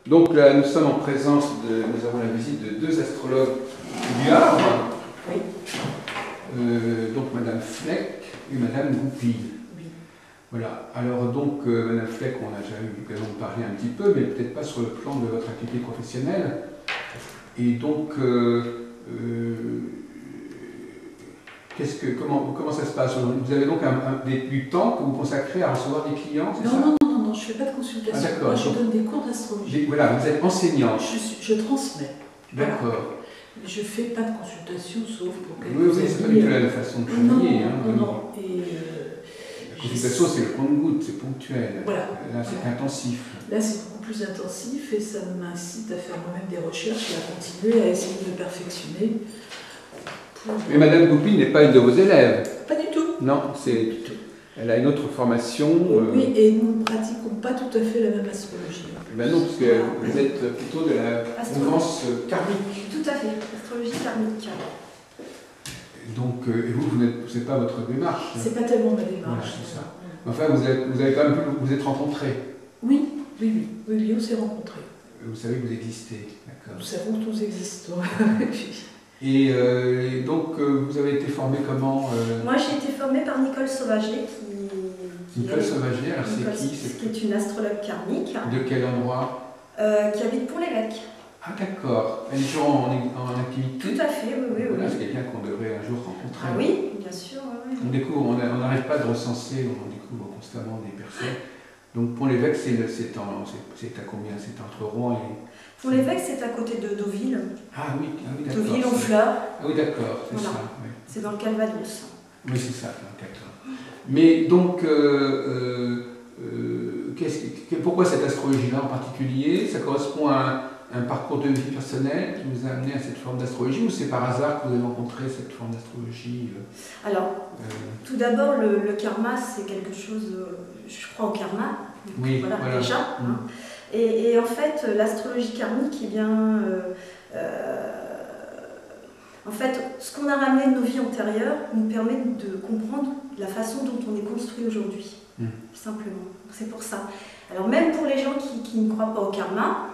Donc là, nous sommes en présence nous avons la visite de deux astrologues du Havre, oui. Donc Madame Fleck et Madame Goupil. Oui. Voilà. Alors donc Madame Fleck, on a déjà eu l'occasion de parler un petit peu, mais peut-être pas sur le plan de votre activité professionnelle. Et donc, comment ça se passe? Vous avez donc du temps que vous consacrez à recevoir des clients, c'est ça? Non, je ne fais pas de consultation. Ah, moi, je donne des cours d'astrologie. Voilà, vous êtes enseignante. Je transmets. D'accord. Voilà. Je ne fais pas de consultation, sauf pour quelques Oui, c'est pas du tout la façon de travailler. Non. Et la consultation, c'est le compte-goutte, c'est ponctuel. Voilà. Là, c'est intensif. Là, c'est beaucoup plus intensif et ça m'incite à faire moi-même des recherches et à continuer à essayer de me perfectionner. Mais Madame Goupil n'est pas une de vos élèves? Pas du tout. Non, elle a une autre formation. Oui, et nous ne pratiquons pas tout à fait la même astrologie. Ben non, parce que vous êtes plutôt de la mouvance karmique. Tout à fait, astrologie karmique. Donc, et vous n'êtes pas votre démarche. C'est pas tellement ma démarche. Voilà, c'est ça. Enfin, vous avez quand même vous êtes rencontrés. Oui, on s'est rencontrés. Vous savez que vous existez, d'accord. Nous savons que nous existons. Et donc, vous avez été formé comment Moi, j'ai été formée par Nicole Sauvager, Nicole Sauvager, alors c'est qui? Qui est une astrologue karmique. De quel endroit? Qui habite Pont-l'Évêque. Ah d'accord, elle est toujours en activité? Tout à fait, oui. Voilà, c'est quelqu'un qu'on devrait un jour rencontrer. Ah oui, bien sûr. Oui. On découvre, on n'arrête pas de recenser, on découvre constamment des personnes. Donc Pont-l'Évêque, c'est à combien? C'est entre Rouen et... Pont-l'Évêque, c'est à côté de Deauville. Ah oui, d'accord. Deauville-Honfleur. Ah oui, d'accord, c'est voilà. ça. Oui. C'est dans le Calvados. Oui, c'est ça, d'accord. Mais donc, pourquoi cette astrologie-là en particulier? Ça correspond à un parcours de vie personnel qui vous a amené à cette forme d'astrologie, ou c'est par hasard que vous avez rencontré cette forme d'astrologie? Alors, tout d'abord, le karma, c'est quelque chose, je crois au karma, oui, voilà. Déjà. Hein. Et en fait, l'astrologie karmique, eh bien, en fait, ce qu'on a ramené de nos vies antérieures nous permet de comprendre la façon dont on est construit aujourd'hui, simplement. C'est pour ça. Alors même pour les gens qui ne croient pas au karma,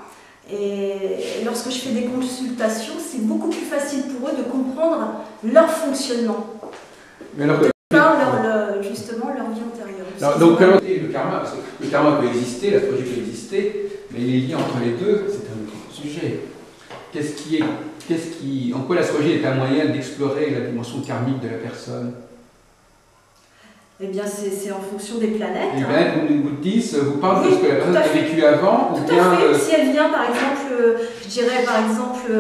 et lorsque je fais des consultations, c'est beaucoup plus facile pour eux de comprendre leur fonctionnement. Mais alors, justement leur vie antérieure. Alors, donc le karma, parce que le karma peut exister, l'astrologie peut exister, mais les liens entre les deux, c'est un autre sujet. En quoi l'astrologie est un moyen d'explorer la dimension karmique de la personne? Eh bien, c'est en fonction des planètes. Les planètes vous disent, vous parlent de ce que la personne a vécu avant, ou bien... Si elle vient, par exemple, je dirais par exemple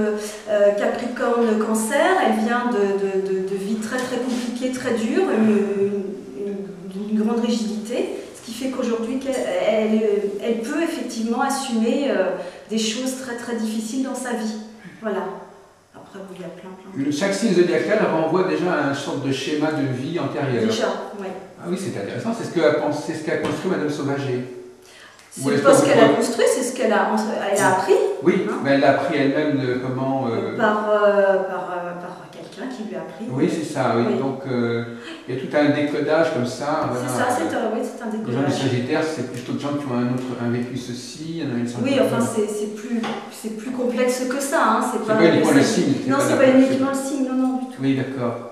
Capricorne, Cancer, elle vient de vie très très compliquée, très dure, d'une grande rigidité, ce qui fait qu'aujourd'hui, elle peut effectivement assumer des choses très très difficiles dans sa vie. Voilà. Après, il y a plein. Chaque signe zodiacal renvoie déjà à une sorte de schéma de vie antérieur. Déjà, oui. Ah oui, c'est intéressant. C'est ce qu'a construit Madame Sauvager. C'est pas ce qu'elle a construit, c'est ce qu'elle a appris. Oui, hein? Mais elle l'a appris elle-même comment par quelqu'un qui lui a appris. Oui, c'est ça. Oui. Donc, il y a tout un décodage comme ça. C'est ça, c'est un décodage. Les gens du Sagittaire, c'est plutôt des gens qui ont un vécu ceci. Oui, enfin, c'est plus complexe que ça. Hein. C'est pas uniquement le signe. Non, c'est pas uniquement le signe, non, du tout. Oui, d'accord.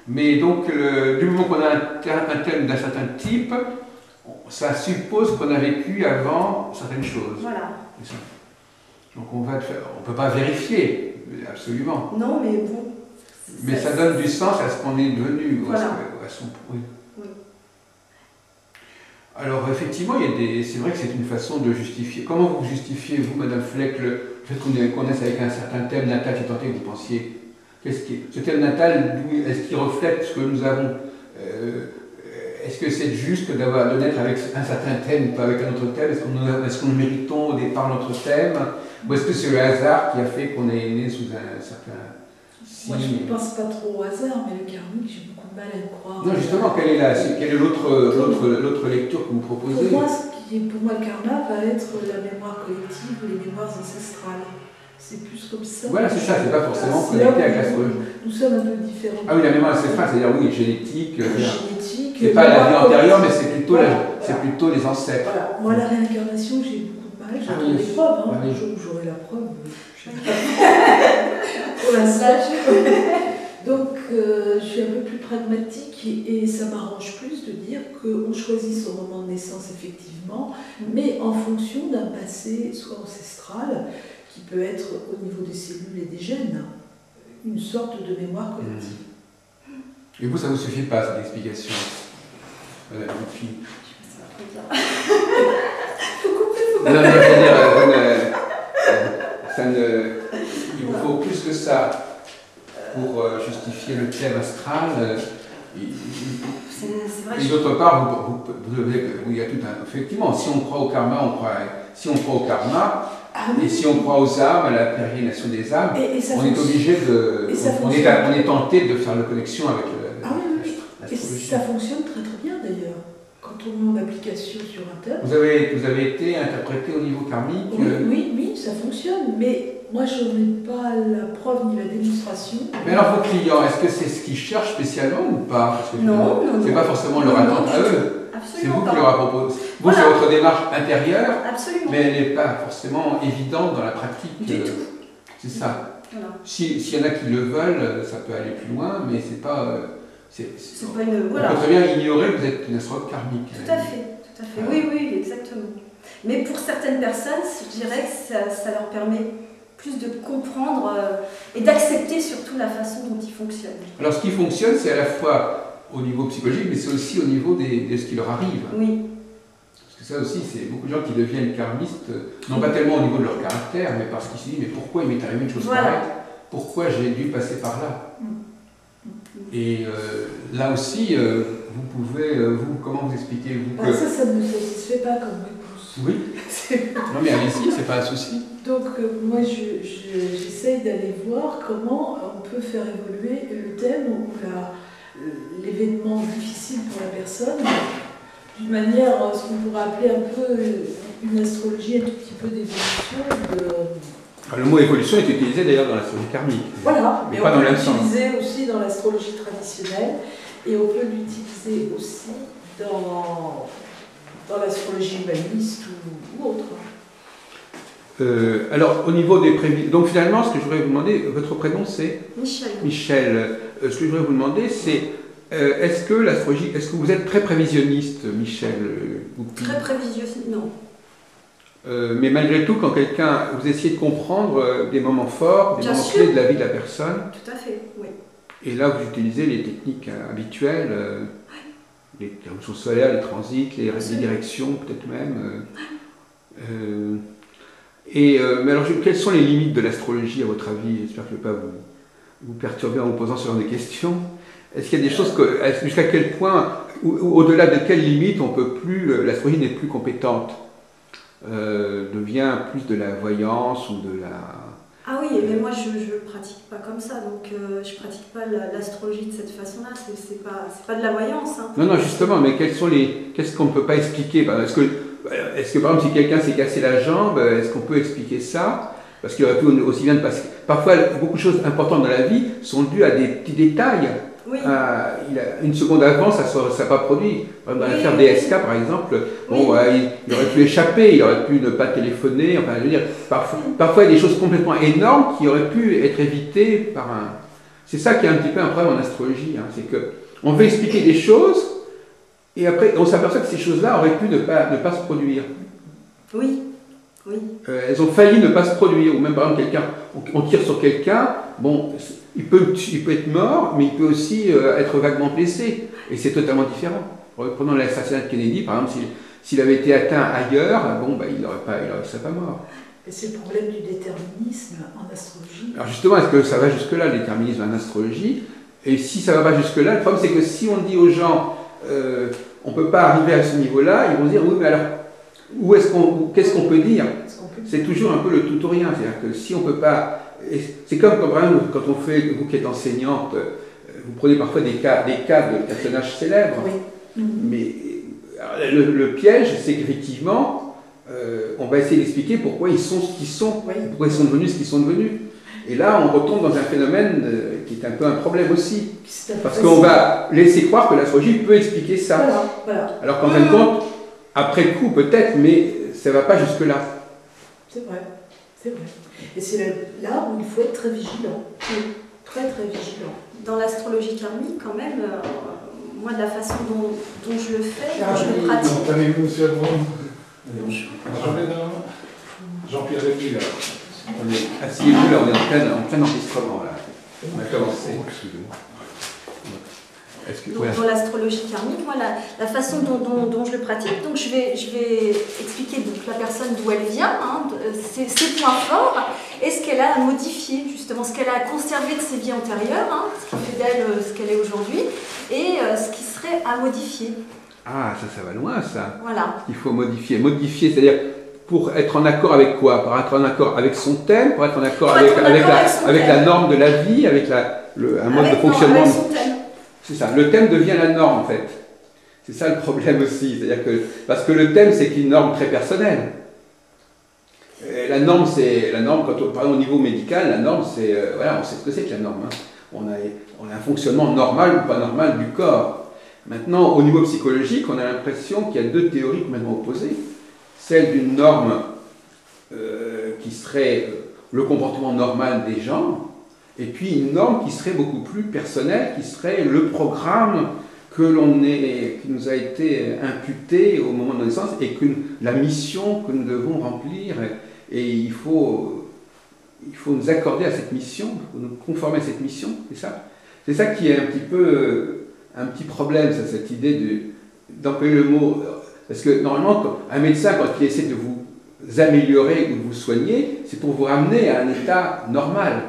Mais donc, du moment qu'on a un thème d'un certain type, ça suppose qu'on a vécu avant certaines choses. Voilà. C'est ça. Donc on peut pas vérifier, absolument. Non, mais bon. Mais ça donne du sens à ce qu'on est devenu, voilà. à son oui. Alors effectivement, c'est vrai que c'est une façon de justifier. Comment vous justifiez, vous, Madame Fleck, le fait qu'on naisse avec un certain thème natal, si tant est que vous pensiez? Ce thème natal, est-ce qu'il reflète ce que nous avons? Est-ce que c'est juste de naître avec un certain thème ou pas avec un autre thème? Est-ce que nous méritons au départ notre thème? Ou est-ce que c'est le hasard qui a fait qu'on est né sous un certain signe? Moi, je ne pense pas trop au hasard, mais le karmique, j'ai beaucoup de mal à y croire. Non, justement, quelle est l'autre lecture que vous proposez? Pour moi, le karma va être la mémoire collective ou les mémoires ancestrales. C'est plus comme ça. Voilà, c'est ça, c'est pas forcément connecté avec l'astrologie. Nous sommes un peu différents. Ah oui, la mémoire ancestrale, c'est-à-dire oui, génétique. Génétique. C'est pas la vie antérieure, mais c'est plutôt, voilà. C'est plutôt les ancêtres. Voilà. Moi, la réincarnation, j'ai beaucoup de mal Ouais, Ah j'attends oui, des preuves, hein. ah oui. Le jour où j'aurai la preuve, pour l'instant. Donc, je suis un peu plus pragmatique et ça m'arrange plus de dire qu'on choisit son moment de naissance effectivement, mais en fonction d'un passé soit ancestral, qui peut être au niveau des cellules et des gènes, une sorte de mémoire collective. Et vous, ça ne vous suffit pas, cette explication, Madame Bouffi? Ça va très bien. Non, non, c'est-à-dire, ça ne, il vous faut plus que ça pour justifier le thème astral. C'est vrai Et d'autre part, il y a tout un. Effectivement, si on croit au karma, si on croit au karma, et si on croit aux âmes, à la pérégrination des âmes, on est obligé de. On est tenté de faire la connexion avec Et ça fonctionne très très bien d'ailleurs. Quand on met en application sur un thème. Vous avez été interprété au niveau karmique? Oui, ça fonctionne. Mais moi, je n'ai pas la preuve ni la démonstration. Mais alors, vos clients, est-ce que c'est ce qu'ils cherchent spécialement ou pas? Parce que non. C'est pas forcément leur attente à eux. C'est vous qui leur a proposé. Vous, c'est votre démarche intérieure, Absolument. mais elle n'est pas forcément évidente dans la pratique. Du tout. C'est ça. Voilà. S'il y en a qui le veulent, ça peut aller plus loin, mais c'est pas. C'est pas une. On Voilà. peut très bien ignorer que vous êtes une astrologue karmique. Tout à fait. Oui, exactement. Mais pour certaines personnes, je dirais que ça leur permet plus de comprendre et d'accepter surtout la façon dont ils fonctionnent. Alors, ce qui fonctionne, c'est à la fois au niveau psychologique, mais c'est aussi au niveau de ce qui leur arrive. Oui. Parce que ça aussi, c'est beaucoup de gens qui deviennent karmistes, non pas tellement au niveau de leur caractère, mais parce qu'ils se disent, mais pourquoi il m'est arrivé une chose pareille? Pourquoi j'ai dû passer par là? Et là aussi, vous pouvez, comment vous expliquez Ça ne me satisfait pas comme réponse. Oui. Non mais allez-y, c'est pas un souci. Donc moi, j'essaye d'aller voir comment on peut faire évoluer le thème ou l'événement difficile pour la personne d'une manière, ce qu'on pourrait appeler un peu une astrologie, un tout petit peu d'évolution. Le mot évolution est utilisé d'ailleurs dans l'astrologie karmique. Voilà, mais et pas on dans peut le même sens. l'utiliser aussi dans l'astrologie traditionnelle et on peut l'utiliser aussi dans l'astrologie humaniste ou autre. Alors, au niveau des prévisions, donc finalement, ce que je voudrais vous demander, votre prénom c'est Michel. Michel. Ce que je voudrais vous demander, c'est est-ce que vous êtes très prévisionniste, Michel Très prévisionniste, non. Mais malgré tout, quand vous essayez de comprendre des moments forts, des moments clés de la vie de la personne. Tout à fait, oui. Et là, vous utilisez les techniques habituelles, les révolutions solaires, les transits, les directions, peut-être même. Mais alors, quelles sont les limites de l'astrologie, à votre avis? J'espère que je ne vais pas vous perturber en vous posant ce genre de questions. Est-ce qu'il y a des choses jusqu'à quel point, au-delà de quelles limites, on peut plus, l'astrologie n'est plus compétente, devient plus de la voyance ou de la... Ah oui, mais moi je ne pratique pas comme ça, donc je pratique pas l'astrologie de cette façon-là, c'est pas de la voyance. Hein. Non, justement, mais qu'est-ce qu'on ne peut pas expliquer? Est-ce que par exemple, si quelqu'un s'est cassé la jambe, est-ce qu'on peut expliquer ça? Parce qu'il aurait pu aussi bien de passer... Parfois, beaucoup de choses importantes dans la vie sont dues à des petits détails. Oui. Une seconde avant, ça n'a pas produit. Dans l'affaire DSK, par exemple, il aurait pu échapper, il aurait pu ne pas téléphoner. Enfin, je veux dire, parfois, il y a des choses complètement énormes qui auraient pu être évitées par un... C'est ça qui est un petit peu un problème en astrologie. Hein, c'est qu'on veut expliquer des choses, et après, on s'aperçoit que ces choses-là auraient pu ne pas se produire. Oui. Elles ont failli ne pas se produire. Ou même, par exemple, on tire sur quelqu'un, bon... Il peut être mort, mais il peut aussi être vaguement blessé. Et c'est totalement différent. Prenons l'assassinat de Kennedy, par exemple, s'il avait été atteint ailleurs, il ne serait pas mort. Et c'est le problème du déterminisme en astrologie. Alors justement, est-ce que ça va jusque-là, le déterminisme en astrologie? Et si ça ne va pas jusque-là, le problème c'est que si on dit aux gens, on ne peut pas arriver à ce niveau-là, ils vont se dire, oui, mais alors, qu'est-ce qu'on peut dire? C'est toujours un peu le tout ou rien. C'est-à-dire que si on ne peut pas... C'est comme par exemple, quand on fait, vous qui êtes enseignante, vous prenez parfois des cas de personnages célèbres. Oui. Mais le piège, c'est qu'effectivement, on va essayer d'expliquer pourquoi ils sont ce qu'ils sont, pourquoi ils sont devenus ce qu'ils sont devenus. Et là, on retombe dans un phénomène qui est un peu un problème aussi. Parce qu'on va laisser croire que l'astrologie peut expliquer ça. Voilà. Alors qu'en fin de compte, après coup peut-être, mais ça ne va pas jusque-là. C'est vrai, c'est vrai. Et c'est là où il faut être très vigilant, très très vigilant. Dans l'astrologie karmique, quand même, moi, de la façon dont je le fais, dont je le pratique. Entendez-vous, monsieur Jean-Pierre Rémy, là. Asseyez-vous, là, on est en plein enregistrement, là. On a commencé. Excusez-moi. Donc, dans l'astrologie karmique, moi, la façon dont je le pratique, donc je vais expliquer donc, la personne d'où elle vient, hein, ses points forts, et ce qu'elle a à modifier, justement, ce qu'elle a à conserver de ses vies antérieures, hein, ce qui fait d'elle ce qu'elle est aujourd'hui, et ce qui serait à modifier. Ah, ça va loin, ça. Voilà. Il faut modifier. Modifier, c'est-à-dire pour être en accord avec quoi? Pour être en accord avec son thème, pour être en accord avec la norme de la vie, avec un mode de fonctionnement. Avec son thème. C'est ça, le thème devient la norme en fait. C'est ça le problème aussi. C'est-à-dire que, parce que le thème, c'est une norme très personnelle. Et la norme, quand on parle au niveau médical, la norme, c'est, voilà, on sait ce que c'est que la norme. Hein. On a un fonctionnement normal ou pas normal du corps. Maintenant, au niveau psychologique, on a l'impression qu'il y a deux théories complètement opposées. Celle d'une norme qui serait le comportement normal des gens, et puis une norme qui serait beaucoup plus personnelle, qui serait le programme qui nous a été imputé au moment de notre naissance, et la mission que nous devons remplir. Et il faut nous accorder à cette mission, il faut nous conformer à cette mission, c'est ça. C'est ça qui est un petit problème, ça, cette idée d'employer le mot. Parce que normalement, un médecin, quand il essaie de vous améliorer ou de vous soigner, c'est pour vous ramener à un état normal.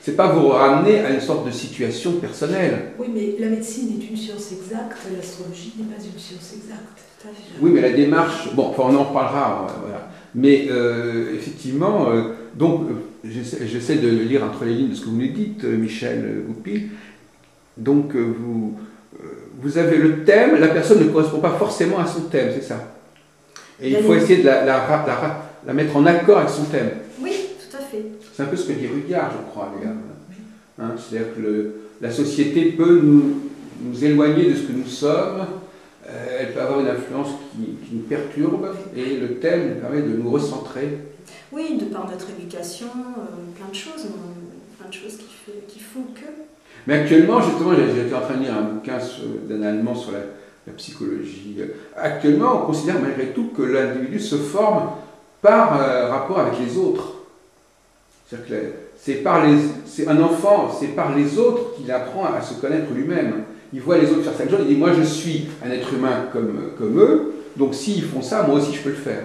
C'est pas vous ramener à une sorte de situation personnelle. Oui, mais la médecine est une science exacte, l'astrologie n'est pas une science exacte. Oui, mais la démarche, bon, enfin, on en reparlera, voilà. Mais effectivement, donc, j'essaie de lire entre les lignes de ce que vous nous dites, Michel Goupil. Donc, vous avez le thème, la personne ne correspond pas forcément à son thème, c'est ça. Et il faut essayer de la mettre en accord avec son thème. Oui, tout à fait. C'est un peu ce que dit Rudyard, je crois, les gars. Hein, c'est-à-dire que la société peut nous éloigner de ce que nous sommes, elle peut avoir une influence qui nous perturbe, et le thème nous permet de nous recentrer. Oui, de par notre éducation, plein de choses qui font que... Mais actuellement, justement, j'étais en train de lire un bouquin d'un Allemand sur la psychologie. Actuellement, on considère malgré tout que l'individu se forme par rapport avec les autres. C'est-à-dire que c'est un enfant, c'est par les autres qu'il apprend à se connaître lui-même. Il voit les autres faire certaines choses, il dit moi je suis un être humain comme eux, donc s'ils font ça, moi aussi je peux le faire.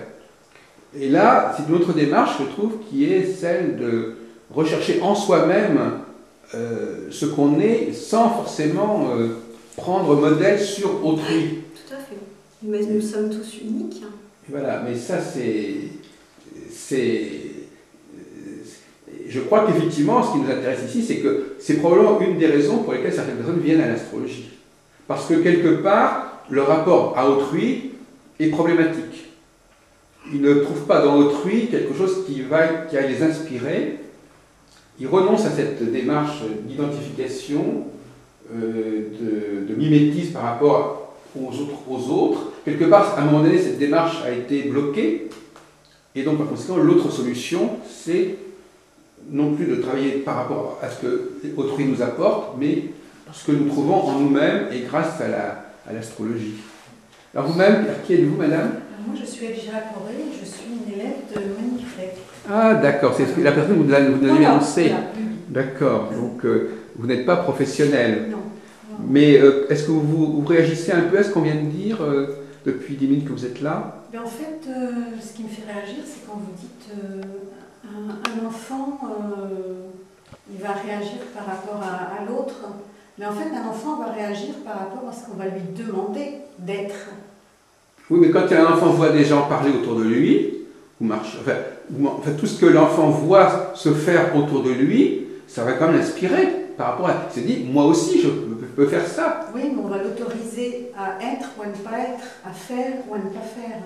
Et là, c'est une autre démarche, je trouve, qui est celle de rechercher en soi-même ce qu'on est sans forcément prendre modèle sur autrui. Tout à fait. Mais nous sommes tous uniques. Voilà, mais ça je crois qu'effectivement, ce qui nous intéresse ici, c'est que c'est probablement une des raisons pour lesquelles certaines personnes viennent à l'astrologie. Parce que quelque part, le rapport à autrui est problématique. Ils ne trouvent pas dans autrui quelque chose qui va les inspirer. Ils renoncent à cette démarche d'identification, de mimétisme par rapport aux autres. Quelque part, à un moment donné, cette démarche a été bloquée. Et donc, par conséquent, l'autre solution, c'est non plus de travailler par rapport à ce que autrui nous apporte, mais ce que nous trouvons en nous-mêmes et grâce à l'astrologie. Alors vous-même, qui êtes-vous, madame? Moi, je suis Elvira Corré, je suis une élève de Monique Fleck. Ah, d'accord, c'est la personne que vous nous avez annoncée. Voilà. D'accord, donc vous n'êtes pas professionnelle. Non. Mais est-ce que vous réagissez un peu à ce qu'on vient de dire depuis 10 minutes que vous êtes là? Mais en fait, ce qui me fait réagir, c'est quand vous dites un enfant, il va réagir par rapport à l'autre. Mais en fait, un enfant va réagir par rapport à ce qu'on va lui demander d'être. Oui, mais quand un enfant voit des gens parler autour de lui, ou marcher, enfin, tout ce que l'enfant voit se faire autour de lui, ça va quand même l'inspirer par rapport à... Il se dit, moi aussi, je peux faire ça. Oui, mais on va l'autoriser à être ou à ne pas être, à faire ou à ne pas faire.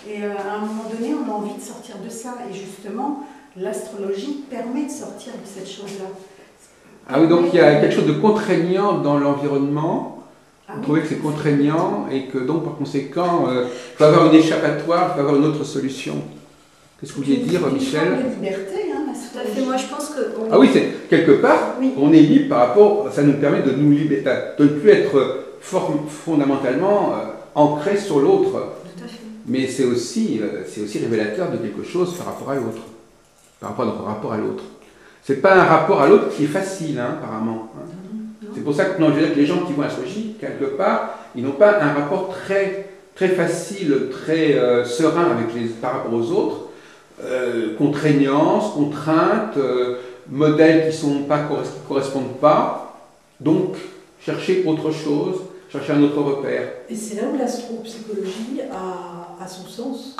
Et à un moment donné, on a envie de sortir de ça. Et justement, l'astrologie permet de sortir de cette chose-là. Ah oui, donc il y a quelque chose de contraignant dans l'environnement. Vous trouvez que c'est contraignant et que donc par conséquent, il faut avoir une échappatoire, il faut avoir une autre solution. Qu'est-ce que vous vouliez dire, Michel? Une forme de liberté, hein, Tout à fait. Moi, je pense que... Ah oui, c'est quelque part, Oui. on est libre par rapport, ça nous permet de nous libérer, de ne plus être fondamentalement ancré sur l'autre. Tout à fait. Mais c'est aussi révélateur de quelque chose par rapport à l'autre, par rapport à notre rapport à l'autre. C'est pas un rapport à l'autre qui est facile, hein, apparemment. Hein. C'est pour ça que, non, je veux dire que les gens qui vont à l'astrologie, quelque part, ils n'ont pas un rapport très, très facile, très serein par rapport aux autres. Contraignance, contraintes, modèles qui ne correspondent pas. Donc, chercher autre chose, chercher un autre repère. Et c'est là où l'astropsychologie a son sens.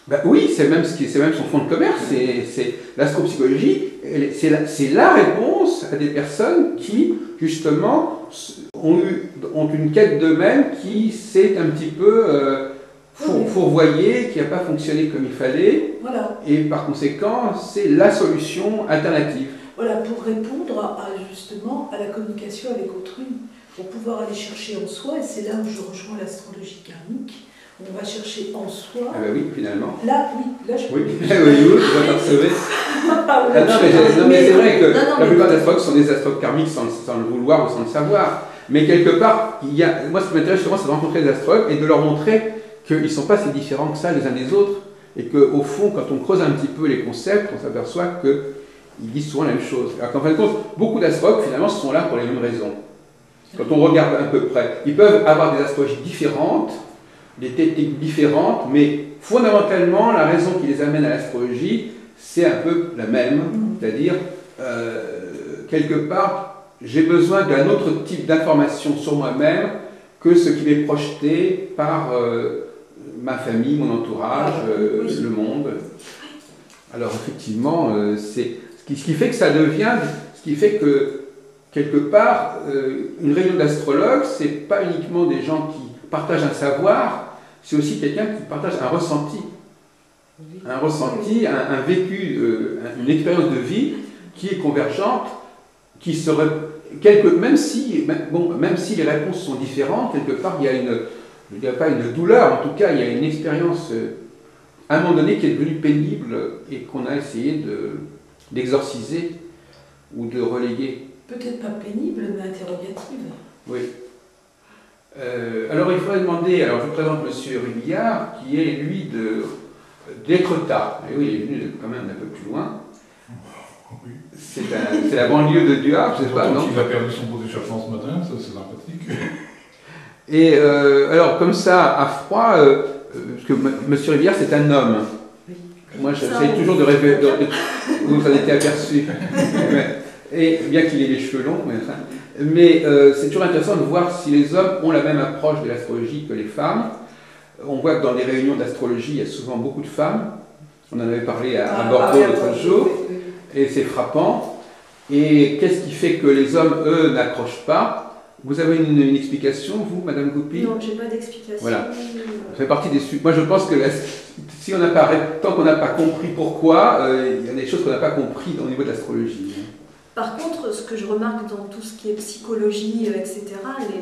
Ben oui, c'est même son fond de commerce. C'est l'astropsychologie, c'est la réponse à des personnes qui, justement, ont une quête d'eux-mêmes qui s'est un petit peu fourvoyée, qui n'a pas fonctionné comme il fallait. Voilà. Et par conséquent, c'est la solution alternative. Voilà, pour répondre justement à la communication avec autrui, pour pouvoir aller chercher en soi, et c'est là où je rejoins l'astrologie karmique, on va chercher en soi. Ah ben oui, finalement. Là, je oui, oui, je vais percevoir. Non, mais c'est vrai que la plupart des astrologues sont des astrologues karmiques sans le vouloir ou sans le savoir. Mais quelque part, moi, ce qui m'intéresse justement, c'est de rencontrer des astrologues et de leur montrer qu'ils ne sont pas si différents que ça les uns des autres. Et qu'au fond, quand on creuse un petit peu les concepts, on s'aperçoit qu'ils disent souvent la même chose. Alors qu'en fin de compte, beaucoup d'astrologues, finalement, sont là pour les mêmes raisons. Quand on regarde à peu près, ils peuvent avoir des astrologies différentes, des techniques différentes, mais fondamentalement, la raison qui les amène à l'astrologie, c'est un peu la même. C'est-à-dire, quelque part, j'ai besoin d'un autre type d'information sur moi-même que ce qui m'est projeté par ma famille, mon entourage, le monde. Alors effectivement, c'est ce qui fait que ça devient, ce qui fait que quelque part, une réunion d'astrologues, c'est pas uniquement des gens qui partagent un savoir, c'est aussi quelqu'un qui partage un ressenti, un vécu, une expérience de vie qui est convergente, qui serait même si les réponses sont différentes, quelque part il y a je ne dirais pas une douleur, en tout cas il y a une expérience à un moment donné qui est devenue pénible et qu'on a essayé d'exorciser ou de reléguer. peut-être pas pénible, mais interrogative. Oui. Alors il faudrait demander, alors je vous présente M. Rubillard, qui est lui d'Étretat. Et oui, il est venu quand même d'un peu plus loin. Oui. C'est la banlieue de Duard, je ne sais pas, non? Il a perdu son pot d'échappement ce matin, ça c'est sympathique. Et alors comme ça, à froid, parce que M. Rubillard c'est un homme. Oui. Moi j'essaie toujours de rêver, vous en étiez aperçu. Et bien qu'il ait les cheveux longs, mais c'est toujours intéressant de voir si les hommes ont la même approche de l'astrologie que les femmes. On voit que dans les réunions d'astrologie, il y a souvent beaucoup de femmes. On en avait parlé à Bordeaux l'autre jour, et c'est frappant. Et qu'est-ce qui fait que les hommes, eux, n'accrochent pas? Vous avez une explication, vous, Madame Goupil? Non, j'ai pas d'explication. Voilà. Ça fait partie des... Moi, je pense que si tant qu'on n'a pas compris pourquoi, il y a des choses qu'on n'a pas compris au niveau de l'astrologie. Par contre, ce que je remarque dans tout ce qui est psychologie, etc.,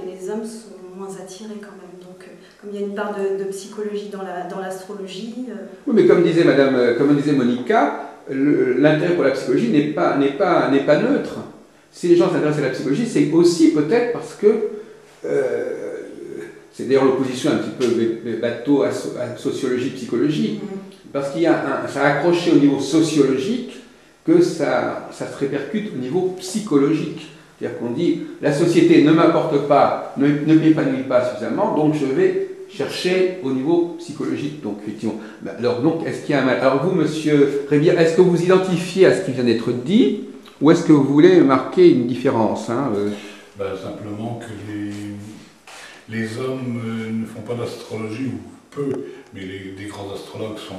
les hommes sont moins attirés quand même. Donc, comme il y a une part de psychologie dans l'astrologie... Oui, mais comme disait Monica, l'intérêt pour la psychologie n'est pas neutre. Si les gens s'intéressent à la psychologie, c'est aussi peut-être parce que... c'est d'ailleurs l'opposition un petit peu bateau à sociologie-psychologie. Parce qu'il y a ça a accroché au niveau sociologique que ça se répercute au niveau psychologique. C'est-à-dire qu'on dit, la société ne m'apporte pas, ne m'épanouit pas suffisamment, donc je vais chercher au niveau psychologique. Donc, effectivement. Alors, donc, est-ce qu'il y a un mal? Alors, vous, monsieur Rébillard, est-ce que vous identifiez à ce qui vient d'être dit, ou est-ce que vous voulez marquer une différence, Simplement que les hommes ne font pas d'astrologie, ou peu, mais des grands astrologues sont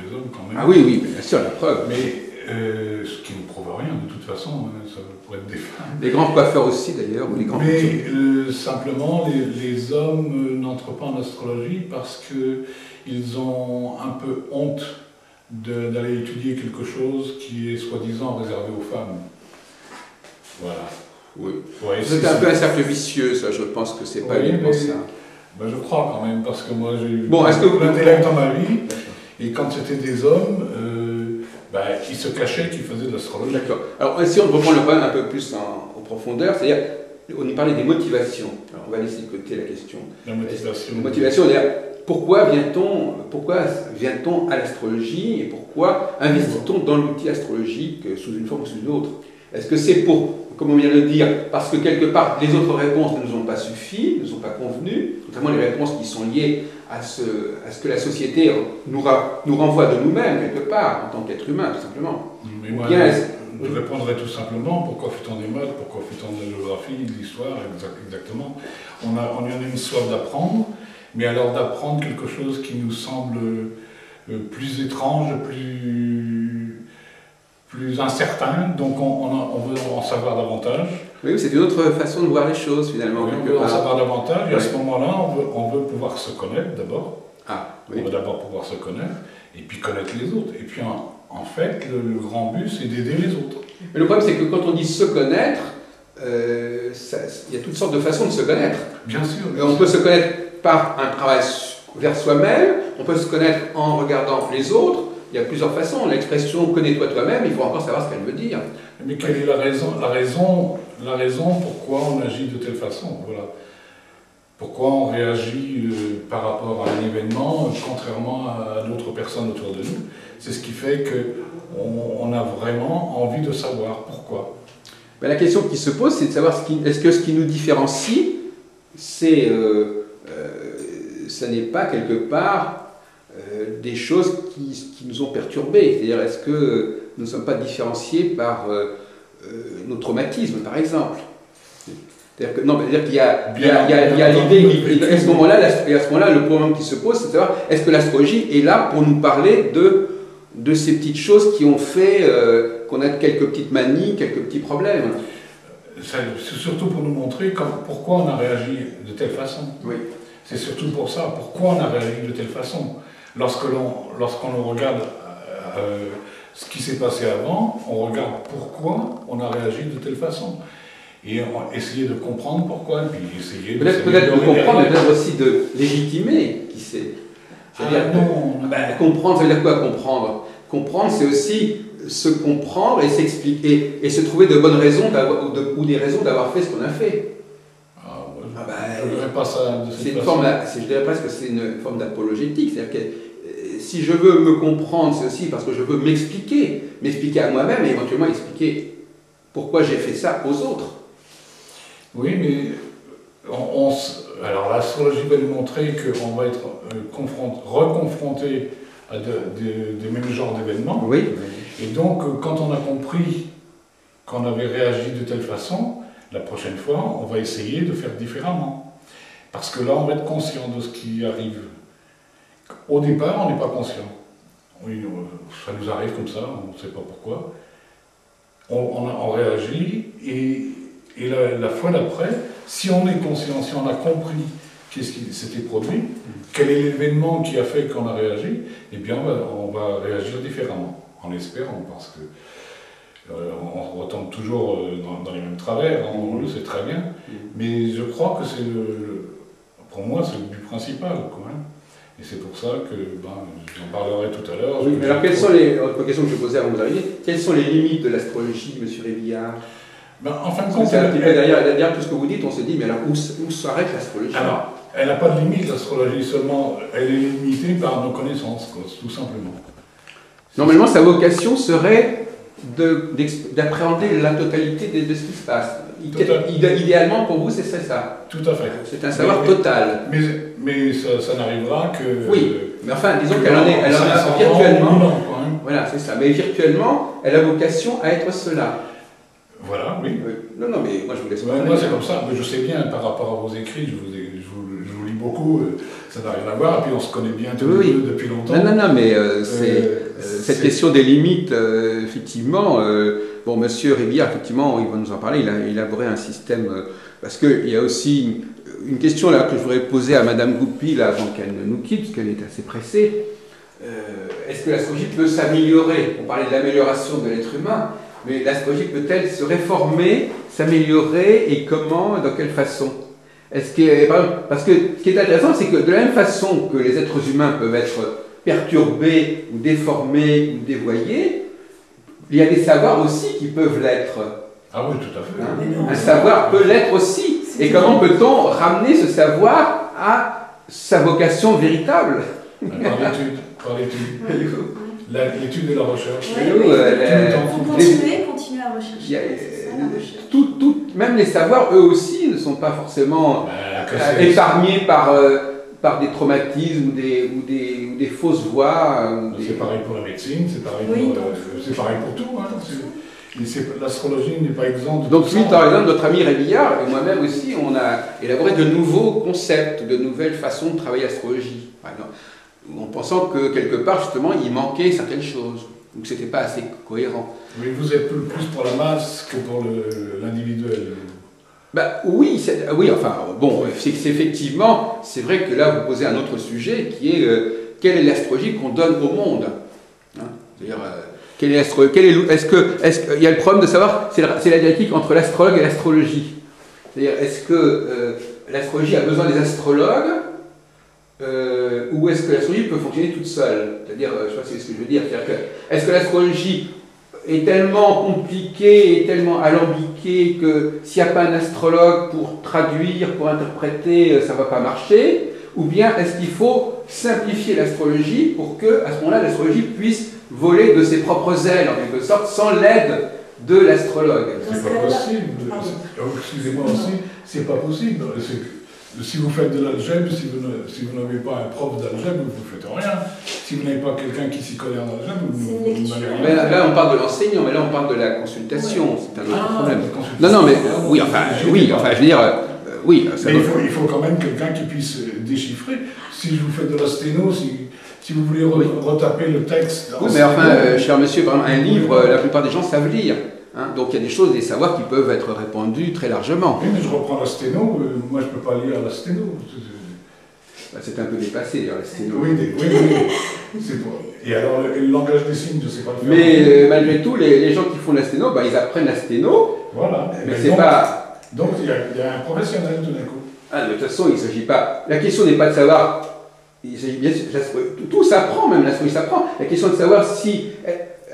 des hommes quand même. Ah oui, bien sûr, la preuve. Mais ce qui ne prouve rien, de toute façon, ça pourrait être des femmes. Les grands coiffeurs aussi, d'ailleurs, ou les grands... Mais simplement, les hommes n'entrent pas en astrologie parce qu'ils ont un peu honte d'aller étudier quelque chose qui est soi-disant réservé aux femmes. Voilà. Oui. Ouais, c'est un peu un cercle vicieux, ça, je pense que c'est pas uniquement ça. Ben, je crois quand même, parce que moi j'ai eu plein d'élèves dans ma vie, et quand c'était des hommes, ils se cachaient qu'ils faisaient de l'astrologie. D'accord. Alors, essayons de reprendre le problème un peu plus en profondeur, c'est-à-dire, on nous parlait des motivations. Alors, on va laisser de côté la question. La motivation. La motivation, c'est-à-dire, pourquoi vient-on à l'astrologie et pourquoi investit-on dans l'outil astrologique sous une forme ou sous une autre? Est-ce que c'est pour, comme on vient de le dire, parce que quelque part les autres réponses ne nous ont pas suffi, ne sont pas convenues, notamment les réponses qui sont liées à ce que la société nous renvoie de nous-mêmes, quelque part, en tant qu'être humain, tout simplement. Mais moi, je répondrai tout simplement, pourquoi fait-on des maths, pourquoi fait-on de la géographie, de l'histoire, exactement. On a une soif d'apprendre, mais alors d'apprendre quelque chose qui nous semble plus étrange, plus incertain, donc on veut en savoir davantage. Oui, c'est une autre façon de voir les choses finalement. Oui, on veut en savoir davantage, et à ce moment-là, on veut pouvoir se connaître d'abord. Oui. On veut d'abord pouvoir se connaître, et puis connaître les autres. Et puis en fait, le grand but, c'est d'aider les autres. Mais le problème, c'est que quand on dit se connaître, il y a toutes sortes de façons de se connaître. Bien sûr. On peut se connaître par un travail vers soi-même, on peut se connaître en regardant les autres. Il y a plusieurs façons. L'expression « connais-toi toi-même », il faut encore savoir ce qu'elle veut dire. Mais quelle est la raison pourquoi on agit de telle façon, voilà. Pourquoi on réagit par rapport à un événement, contrairement à d'autres personnes autour de nous. C'est ce qui fait qu'on a vraiment envie de savoir pourquoi. Ben, la question qui se pose, c'est de savoir est-ce que ce qui nous différencie, ça n'est pas quelque part des choses qui nous ont perturbés. C'est-à-dire, est-ce que nous ne sommes pas différenciés par nos traumatismes, par exemple? C'est-à-dire qu'il y a l'idée, à ce moment-là, le problème qui se pose, c'est de savoir, est-ce que l'astrologie est là pour nous parler de ces petites choses qui ont fait qu'on a quelques petites manies, quelques petits problèmes? C'est surtout pour nous montrer pourquoi on a réagi de telle façon. Oui. C'est surtout pour ça, pourquoi on a réagi de telle façon. Lorsqu'on regarde ce qui s'est passé avant, on regarde pourquoi on a réagi de telle façon. Et essayer de comprendre pourquoi, et puis essayer peut-être de comprendre, mais peut-être aussi de légitimer qui c'est. Comprendre, ça veut dire quoi comprendre? Comprendre, c'est aussi se comprendre et s'expliquer, et se trouver de bonnes raisons ou des raisons d'avoir fait ce qu'on a fait. Je ne dirais pas ça de cette façon. Je dirais presque que c'est une forme d'apologétique. C'est-à-dire que si je veux me comprendre, c'est aussi parce que je veux m'expliquer à moi-même et éventuellement expliquer pourquoi j'ai fait ça aux autres. Oui, mais alors l'astrologie va nous montrer qu'on va être reconfronté à des mêmes genres d'événements. Oui. Et donc, quand on a compris qu'on avait réagi de telle façon, la prochaine fois, on va essayer de faire différemment. Parce que là, on va être conscient de ce qui arrive. Au départ, on n'est pas conscient. Oui, ça nous arrive comme ça, on ne sait pas pourquoi. On réagit et la fois d'après, si on est conscient, si on a compris qu'est-ce qui s'était produit, quel est l'événement qui a fait qu'on a réagi, eh bien on va réagir différemment, en espérant, parce que on retombe toujours dans les mêmes travers, on le sait très bien, mais je crois que c'est pour moi c'est le but principal, quand même. Et c'est pour ça que j'en parlerai tout à l'heure. Oui, alors quelles sont les autres questions que je posais avant de vous arriver? Quelles sont les limites de l'astrologie, M. Révillard? En fin de compte, derrière tout ce que vous dites, on se dit, mais alors où s'arrête l'astrologie? Alors, elle n'a pas de limite, l'astrologie, seulement elle est limitée par nos connaissances, tout simplement. Normalement, sa vocation serait d'appréhender la totalité de ce qui se passe. Idéalement, pour vous, c'est ça. Tout à fait. C'est un savoir total. Mais ça n'arrivera que... Oui, mais enfin, disons qu'elle en est virtuellement... Voilà, c'est ça. Mais virtuellement, elle a vocation à être cela. Voilà, oui. Non, mais moi je vous laisse pas. Moi c'est comme ça, mais je sais bien par rapport à vos écrits, je vous lis beaucoup, ça n'a rien à voir, et puis on se connaît bien tous les deux depuis longtemps. Non, mais cette question des limites, effectivement, monsieur Révillard, effectivement, il va nous en parler, il a élaboré un système, parce qu'il y a aussi une question là que je voudrais poser à Madame Goupil avant qu'elle ne nous quitte, parce qu'elle est assez pressée. Est-ce que l'astrologie peut s'améliorer? On parlait de l'amélioration de l'être humain. Mais l'astrologie peut-elle se réformer, s'améliorer, et comment, dans quelle façon? Parce que ce qui est intéressant, c'est que de la même façon que les êtres humains peuvent être perturbés ou déformés ou dévoyés, il y a des savoirs aussi qui peuvent l'être. Ah oui, tout à fait. Hein? Un savoir peut l'être aussi. Et comment peut-on ramener ce savoir à sa vocation véritable? Par l'étude. L'étude et la recherche. Continuer à rechercher. Même les savoirs, eux aussi, ne sont pas forcément épargnés par des traumatismes ou des fausses voies. C'est pareil pour la médecine, c'est pareil, pour tout. Hein. L'astrologie n'est pas exempte. Donc lui, par exemple, notre ami Rébillard et moi-même aussi, on a élaboré de nouveaux concepts, de nouvelles façons de travailler l'astrologie. En pensant que quelque part, justement, il manquait certaines choses, ou que ce n'était pas assez cohérent. Mais vous êtes plus pour la masse que pour l'individuel. Oui, enfin, bon, c'est effectivement, c'est vrai que là, vous posez un autre sujet qui est quelle est l'astrologie qu'on donne au monde, hein? C'est-à-dire, il y a le problème de savoir, c'est la dialectique entre l'astrologue et l'astrologie. C'est-à-dire, est-ce que l'astrologie a besoin des astrologues ou est-ce que l'astrologie peut fonctionner toute seule? C'est-à-dire, je sais pas si c'est ce que je veux dire. Est-ce que l'astrologie est tellement compliquée et tellement alambiquée que s'il n'y a pas un astrologue pour traduire, pour interpréter, ça ne va pas marcher? Ou bien est-ce qu'il faut simplifier l'astrologie pour que, à ce moment-là, l'astrologie puisse voler de ses propres ailes, en quelque sorte, sans l'aide de l'astrologue? C'est pas possible. Excusez-moi aussi, c'est pas possible. Si vous faites de l'algèbre, si vous n'avez pas un prof d'algèbre, vous ne faites rien. Si vous n'avez pas quelqu'un qui s'y connaît en algèbre, vous n'avez rien. Mais là, on parle de l'enseignant, mais là, on parle de la consultation. C'est un autre problème. Non, mais oui, je veux dire, oui. Mais il faut quand même quelqu'un qui puisse déchiffrer. Si vous faites de la sténo, si vous voulez retaper le texte. Oui, mais enfin, cher monsieur, par exemple, un livre, la plupart des gens savent lire. Hein, donc il y a des choses, des savoirs qui peuvent être répandus très largement. Oui, mais je reprends la sténo, moi je ne peux pas lire la sténo. C'est un peu dépassé, la sténo. Oui. Et alors le langage des signes, je ne sais pas le faire. Mais malgré tout, les gens qui font la sténo, ils apprennent la sténo. Voilà. Mais c'est pas. Donc il y a un professionnel tout d'un coup. Ah, de toute façon, il ne s'agit pas. La question n'est pas de savoir. Il s'agit bien. Tout s'apprend, même l'astrologie s'apprend. La question est de savoir si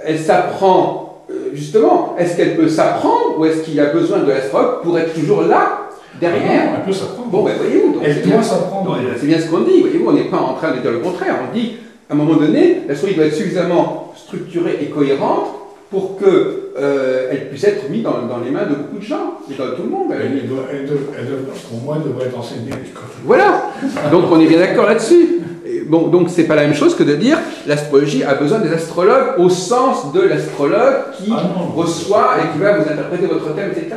elle s'apprend. Justement, est-ce qu'elle peut s'apprendre ou est-ce qu'il y a besoin de l'astrologue pour être toujours là, derrière? Elle peut s'apprendre. Bon, voyez-vous, elle doit s'apprendre. C'est bien ce qu'on dit, voyez-vous, on n'est pas en train de dire le contraire. On dit, à un moment donné, l'astrologie doit être suffisamment structurée et cohérente pour qu'elle puisse être mise dans les mains de beaucoup de gens, et dans tout le monde. Pour moi, elle devrait être enseignée à l'école. Voilà, donc on est bien d'accord là-dessus. Bon, donc c'est pas la même chose que de dire l'astrologie a besoin des astrologues au sens de l'astrologue qui reçoit et qui va vous interpréter votre thème, etc.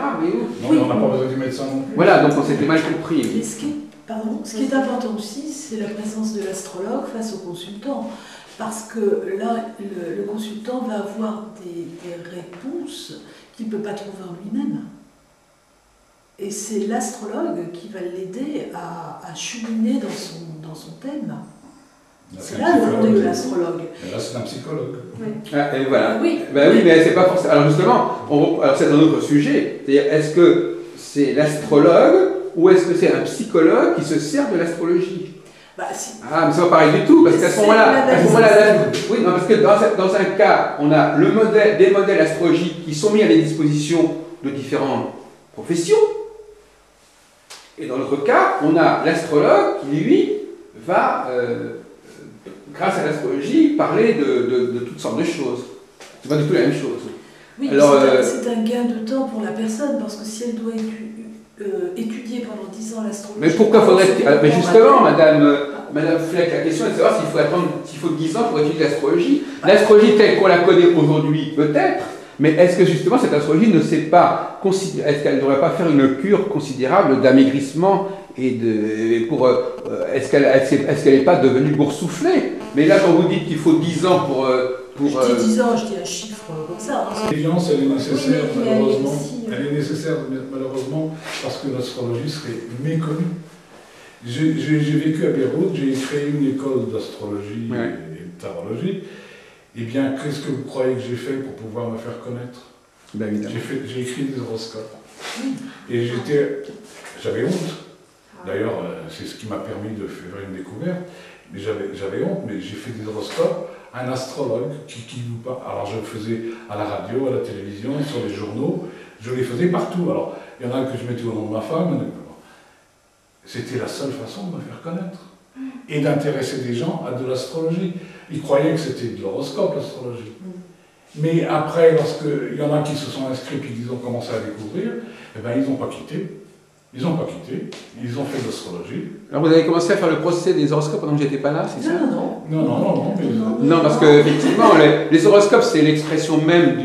Non, on n'a pas besoin du médecin non plus. Voilà, donc on s'était mal compris. Et ce qui est important aussi, c'est la présence de l'astrologue face au consultant. Parce que là, le consultant va avoir des réponses qu'il ne peut pas trouver en lui-même. Et c'est l'astrologue qui va l'aider à cheminer dans son thème. C'est là le rôle de l'astrologue. Et là, c'est un psychologue. Oui. Ah, et voilà. Oui. Oui, mais c'est pas forcément. Alors justement, alors c'est un autre sujet. C'est-à-dire, est-ce que c'est l'astrologue ou est-ce que c'est un psychologue qui se sert de l'astrologie? Si. Ah, mais c'est pas pareil du tout, parce qu'à ce moment-là, oui, non, parce que dans un cas, on a des modèles astrologiques qui sont mis à la disposition de différentes professions, et dans l'autre cas, on a l'astrologue qui, lui, va, grâce à l'astrologie, parler de toutes sortes de choses. C'est pas du tout la même chose. Oui, c'est un gain de temps pour la personne, parce que si elle doit étudier pendant 10 ans l'astrologie... Mais pourquoi faudrait-il... Mais justement, Madame Fleck, la question est de savoir s'il faut 10 ans pour étudier l'astrologie. L'astrologie telle qu'on la connaît aujourd'hui, peut-être, mais est-ce que justement cette astrologie ne sait pas... Est-ce qu'elle ne devrait pas faire une cure considérable d'amaigrissement est-ce qu'elle n'est pas devenue boursouflée? Mais là, quand vous dites qu'il faut 10 ans pour... Je dis 10 ans, je dis un chiffre comme ça. L'intelligence, elle est nécessaire, malheureusement. Elle est nécessaire, malheureusement, parce que l'astrologie serait méconnue. J'ai vécu à Beyrouth, j'ai créé une école d'astrologie et de tarologie. Eh bien, qu'est-ce que vous croyez que j'ai fait pour pouvoir me faire connaître? Ben, j'ai écrit des horoscopes. Et j'avais honte. D'ailleurs, c'est ce qui m'a permis de faire une découverte. Mais j'avais honte, mais j'ai fait des horoscopes. Un astrologue qui vous parle. Alors je le faisais à la radio, à la télévision, sur les journaux. Je les faisais partout. Alors il y en a que je mettais au nom de ma femme. C'était la seule façon de me faire connaître. Et d'intéresser des gens à de l'astrologie. Ils croyaient que c'était de l'horoscope, l'astrologie. Mais après, lorsqu'il y en a qui se sont inscrits et qu'ils ont commencé à découvrir, eh ben, ils n'ont pas quitté. Ils n'ont pas quitté, ils ont fait de l'astrologie. Alors vous avez commencé à faire le procès des horoscopes pendant que j'étais pas là, c'est ça? Non. Non, parce qu'effectivement, les horoscopes, c'est l'expression même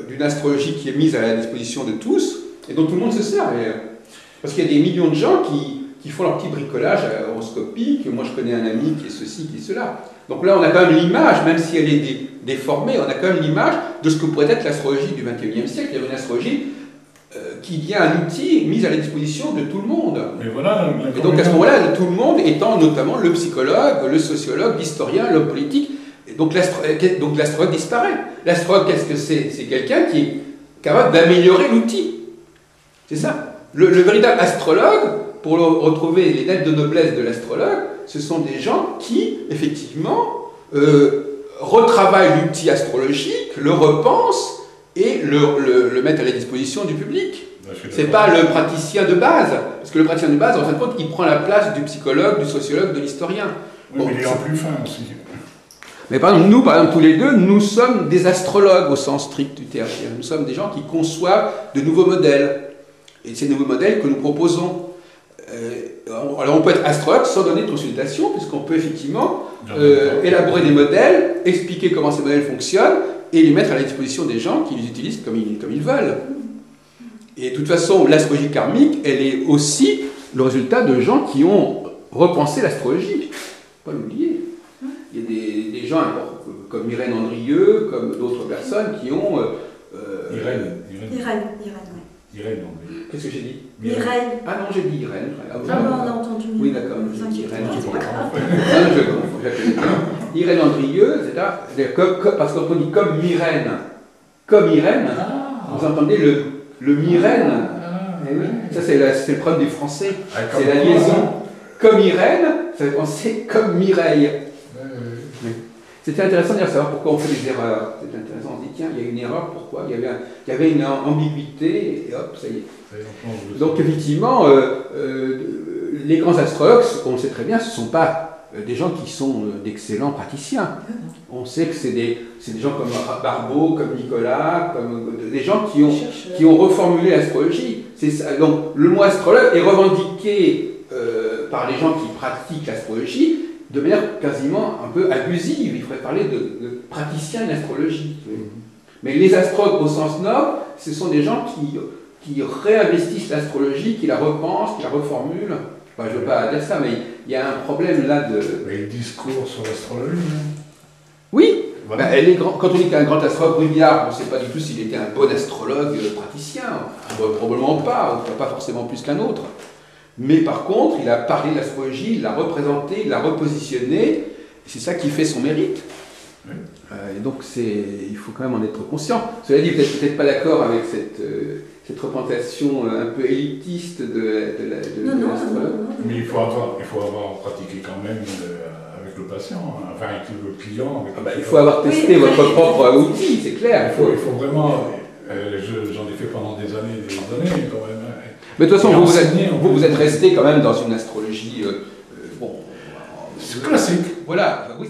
d'une astrologie qui est mise à la disposition de tous et dont tout le monde se sert. Parce qu'il y a des millions de gens qui font leur petit bricolage horoscopique. Moi, je connais un ami qui est ceci, qui est cela. Donc là, on a quand même l'image, même si elle est déformée, on a quand même l'image de ce que pourrait être l'astrologie du XXIe siècle. Il y a une astrologie qui devient un outil mis à la disposition de tout le monde. Mais voilà, et donc à ce moment-là, tout le monde étant notamment le psychologue, le sociologue, l'historien, l'homme politique. Et donc l'astrologue disparaît. L'astrologue, qu'est-ce que c'est? C'est quelqu'un qui est capable d'améliorer l'outil. C'est ça. Le véritable astrologue, pour retrouver les lettres de noblesse de l'astrologue, ce sont des gens qui, effectivement, retravaillent l'outil astrologique, le repensent, et le mettre à la disposition du public. C'est pas le praticien de base, parce que le praticien de base, en fin de compte, il prend la place du psychologue, du sociologue, de l'historien. Oui, mais il est en plus fin aussi. Mais par exemple, nous, tous les deux, nous sommes des astrologues au sens strict du terme. Nous sommes des gens qui conçoivent de nouveaux modèles. Et ces nouveaux modèles que nous proposons. Alors on peut être astrologue sans donner de consultation, puisqu'on peut effectivement élaborer des modèles, expliquer comment ces modèles fonctionnent, et les mettre à la disposition des gens qui les utilisent comme ils veulent. Et de toute façon, l'astrologie karmique, elle est aussi le résultat de gens qui ont repensé l'astrologie. Il ne faut pas l'oublier. Il y a des gens comme Irène Andrieux, comme d'autres personnes qui ont... Irène, Andrieux. Qu'est-ce que j'ai dit? Mireille. Ah non, j'ai dit Irène. Ah non, on a entendu. Oui, d'accord. Ne vous inquiétez Irène, pas. je confonds. Irène Andrieux, c'est-à-dire parce qu'on dit comme Irène, vous entendez le Myrène. Eh oui, ça c'est le problème des Français. C'est la liaison. Comme Irène, ça fait penser comme Mireille. C'était intéressant de savoir pourquoi on fait des erreurs. C'est intéressant, on se dit tiens, il y a une erreur, pourquoi? Il y avait une ambiguïté, et hop, ça y est. Donc effectivement, les grands astrologues, on le sait très bien, ce ne sont pas des gens qui sont d'excellents praticiens. On sait que c'est des gens comme Barbeau, comme Nicolas, comme des gens qui ont reformulé l'astrologie. Donc le mot astrologue est revendiqué par les gens qui pratiquent l'astrologie de manière quasiment un peu abusive. Il faudrait parler de praticiens de l'astrologie. Mais les astrologues au sens noble, ce sont des gens qui réinvestissent l'astrologie, qui la repensent, qui la reformulent. Enfin, je ne veux pas dire ça, mais il y a un problème là de... Mais le discours sur l'astrologie. Oui, voilà. Quand on dit qu'un grand astrologue, Bruyard, on ne sait pas du tout s'il était un bon astrologue praticien. Probablement pas forcément plus qu'un autre. Mais par contre, il a parlé de l'astrologie, il l'a représenté, il l'a repositionné, et c'est ça qui fait son mérite. Oui. Et donc il faut quand même en être conscient. Cela dit, vous n'êtes peut-être pas d'accord avec cette représentation un peu élitiste de l'astrologue. Mais il faut avoir pratiqué quand même avec le patient, enfin avec le client. Il faut avoir testé votre propre outil, c'est clair. Il faut vraiment... j'en ai fait pendant des années quand même. Mais de toute façon, vous êtes resté quand même dans une astrologie... c'est classique. Voilà. Oui.